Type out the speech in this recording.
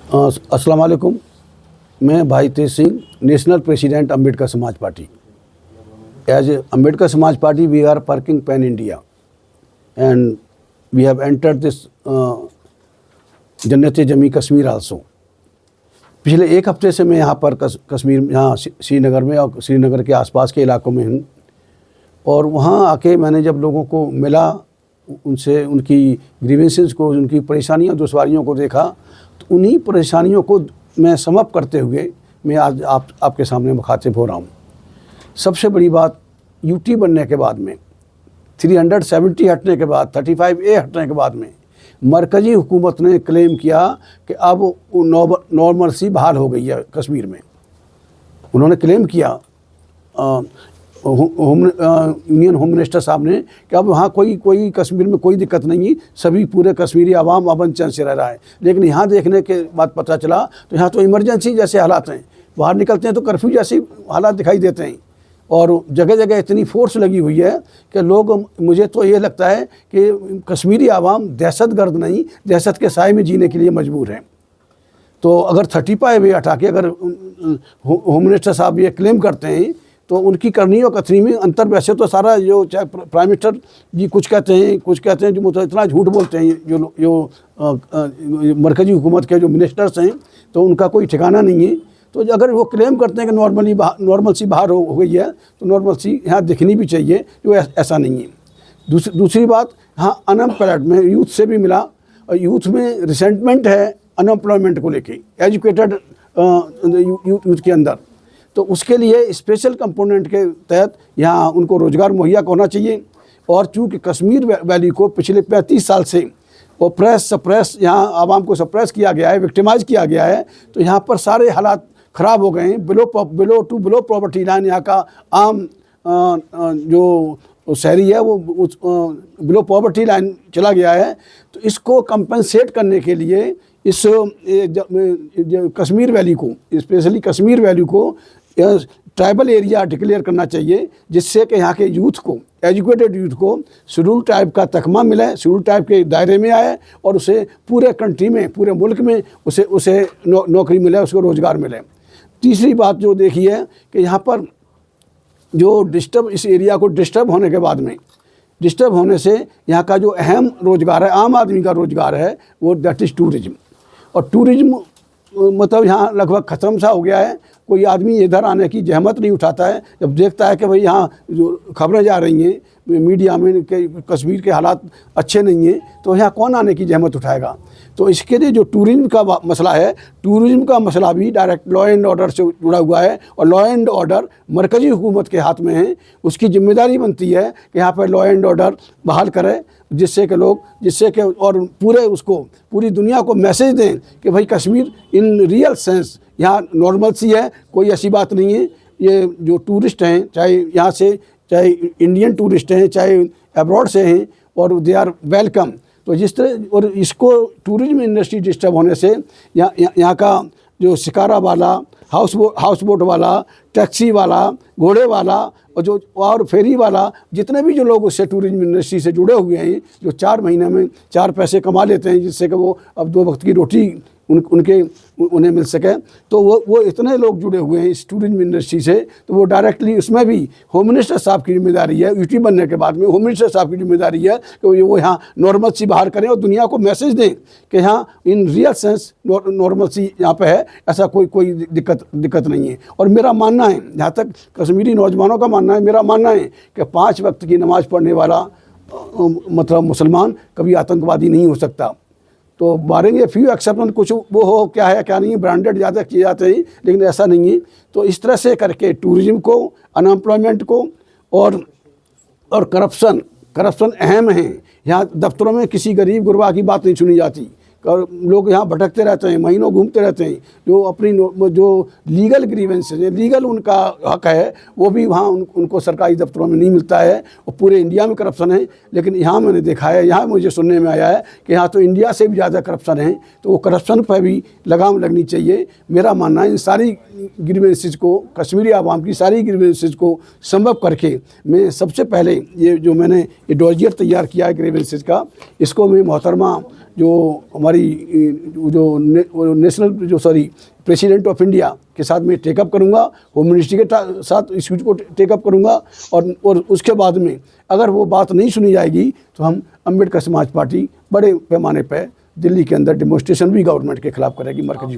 अस्सलाम वालेकुम। मैं भाई Tej Singh, national president Ambedkar Samaj Party. As Ambedkar Samaj Party we are working pan India and we have entered this जन्नत जमी कश्मीर आल्सो। पिछले एक हफ्ते से मैं यहाँ पर कश्मीर यहाँ श्रीनगर में और श्रीनगर के आसपास के इलाकों में हूँ। और वहाँ आके मैंने जब लोगों को मिला, उनसे उनकी ग्रीवेंसेस को, उनकी परेशानियों दुश्वारियों को देखा, तो उन्हीं परेशानियों को मैं समअप करते हुए मैं आज आपके सामने मुखातिब हो रहा हूँ। सबसे बड़ी बात, यूटी बनने के बाद में 370 हटने के बाद, 35A हटने के बाद में मरकज़ी हुकूमत ने क्लेम किया कि अब नॉर्मलसी बहाल हो गई है कश्मीर में। उन्होंने क्लेम किया यूनियन होम मिनिस्टर साहब ने कि अब वहाँ कोई कश्मीर में कोई दिक्कत नहीं, सभी पूरे कश्मीरी आवाम अमन चैन से रह रहा है। लेकिन यहाँ देखने के बाद पता चला तो यहाँ तो इमरजेंसी जैसे हालात हैं, बाहर निकलते हैं तो कर्फ्यू जैसे हालात दिखाई देते हैं। और जगह जगह इतनी फोर्स लगी हुई है कि लोग, मुझे तो ये लगता है कि कश्मीरी आवाम दहशत गर्द नहीं, दहशत के साए में जीने के लिए मजबूर है। तो अगर 35A हटा के अगर होम मिनिस्टर साहब ये क्लेम करते हैं तो उनकी करनी और कथनी में अंतर। वैसे तो सारा जो चाहे प्राइम मिनिस्टर जी कुछ कहते हैं जो मतलब इतना झूठ बोलते हैं जो मरकज़ी हुकूमत के जो मिनिस्टर्स हैं, तो उनका कोई ठिकाना नहीं है। तो अगर वो क्लेम करते हैं कि नॉर्मलसी बाहर हो गई है, तो नॉर्मलसी यहाँ दिखनी भी चाहिए, जो ऐसा नहीं है। दूसरी बात, हाँ अनएम्प्लॉयड में यूथ से भी मिला, और यूथ में रिसेंटमेंट है अनएम्प्लॉयमेंट को लेके, एजुकेटेड यूथ के अंदर। तो उसके लिए स्पेशल कंपोनेंट के तहत यहाँ उनको रोज़गार मुहैया होना चाहिए। और चूँकि कश्मीर वैली को पिछले 35 साल से सप्रेस यहाँ आवाम को सप्रेस किया गया है, विक्टिमाइज़ किया गया है, तो यहाँ पर सारे हालात ख़राब हो गए हैं। बिलो पॉवर्टी लाइन यहाँ का आम जो शहरी है वो बिलो पॉवर्टी लाइन चला गया है। तो इसको कंपनसेट करने के लिए इस कश्मीर वैली को, स्पेशली कश्मीर वैली को ट्राइबल एरिया डिक्लेयर करना चाहिए, जिससे कि यहाँ के यूथ को, एजुकेटेड यूथ को शेड्यूल टाइप का तकमा मिले, शेड्यूल टाइप के दायरे में आए और उसे पूरे कंट्री में, पूरे मुल्क में उसे नौकरी मिले, उसको रोज़गार मिले। तीसरी बात जो देखी है कि यहाँ पर जो इस एरिया को डिस्टर्ब होने के बाद में, डिस्टर्ब होने से यहाँ का जो अहम रोज़गार है, आम आदमी का रोज़गार है, वो दैट इज़ टूरिज़्म। और टूरिज़्म मतलब यहाँ लगभग ख़त्म सा हो गया है। कोई आदमी इधर आने की जहमत नहीं उठाता है जब देखता है कि भाई यहाँ जो खबरें जा रही हैं मीडिया में कि कश्मीर के हालात अच्छे नहीं हैं, तो यहाँ कौन आने की जहमत उठाएगा। तो इसके लिए जो टूरिज़्म का मसला है, टूरिज़्म का मसला भी डायरेक्ट लॉ एंड ऑर्डर से जुड़ा हुआ है, और लॉ एंड ऑर्डर मरकज़ी हुकूमत के हाथ में है। उसकी जिम्मेदारी बनती है कि यहाँ पर लॉ एंड ऑर्डर बहाल करे, जिससे कि और पूरी दुनिया को मैसेज दें कि भाई कश्मीर इन रियल सेंस यहाँ नॉर्मलसी है, कोई ऐसी बात नहीं है। ये जो टूरिस्ट हैं, चाहे यहाँ से, चाहे इंडियन टूरिस्ट हैं, चाहे अब्रॉड से हैं, और दे आर वेलकम। तो जिस तरह, और इसको टूरिज्म इंडस्ट्री डिस्टर्ब होने से यहाँ का जो शिकारा वाला, हाउस बोट वाला, टैक्सी वाला, घोड़े वाला और फेरी वाला, जितने भी जो लोग उससे टूरिज्म इंडस्ट्री से जुड़े हुए हैं, जो 4 महीने में 4 पैसे कमा लेते हैं, जिससे कि वो अब 2 वक्त की रोटी उन्हें मिल सके, तो वो इतने लोग जुड़े हुए हैं इस टूरिज्म इंडस्ट्री से, तो वो डायरेक्टली उसमें भी होम मिनिस्टर साहब की जिम्मेदारी है। यूटी बनने के बाद में होम मिनिस्टर साहब की जिम्मेदारी है कि वो यहाँ नॉर्मलसी बाहर करें और दुनिया को मैसेज दें कि यहाँ इन रियल सेंस नॉर्मलसी यहाँ पे है, ऐसा कोई दिक्कत नहीं है। और मेरा मानना है, जहाँ तक कश्मीरी नौजवानों का मानना है, मेरा मानना है कि 5 वक्त की नमाज़ पढ़ने वाला मतलब मुसलमान कभी आतंकवादी नहीं हो सकता। तो मारेंगे फ्यू एक्सेप्शन, कुछ वो हो क्या है क्या नहीं, ब्रांडेड ज़्यादा किए जाते हैं, लेकिन ऐसा नहीं है। तो इस तरह से करके टूरिज़्म को, अनएम्प्लॉयमेंट को और करप्शन अहम है। यहाँ दफ्तरों में किसी गरीब गुरबा की बात नहीं सुनी जाती, लोग यहाँ भटकते रहते हैं, महीनों घूमते रहते हैं। जो अपनी जो लीगल ग्रीवेंसेस है, लीगल उनका हक है, वो भी वहाँ उनको सरकारी दफ्तरों में नहीं मिलता है। और पूरे इंडिया में करप्शन है, लेकिन यहाँ मैंने देखा है, यहाँ मुझे सुनने में आया है कि यहाँ तो इंडिया से भी ज़्यादा करप्शन है। तो वो करप्शन पर भी लगाम लगनी चाहिए। मेरा मानना है इन सारी ग्रीवेंसेस को, कश्मीरी आवाम की सारी ग्रीवेंसेस को संभव करके, मैं सबसे पहले ये जो मैंने ये डॉजियर तैयार किया है ग्रीवेंसेस का, इसको मैं मोहतरमा जो हमारी जो नेशनल जो प्रेसिडेंट ऑफ इंडिया के साथ मैं टेकअप करूंगा, होम मिनिस्ट्री के साथ इश्यूज को टेकअप करूंगा और उसके बाद में अगर वो बात नहीं सुनी जाएगी तो हम अम्बेडकर समाज पार्टी बड़े पैमाने पर दिल्ली के अंदर डेमोन्स्ट्रेशन भी गवर्नमेंट के खिलाफ करेगी मरकजी।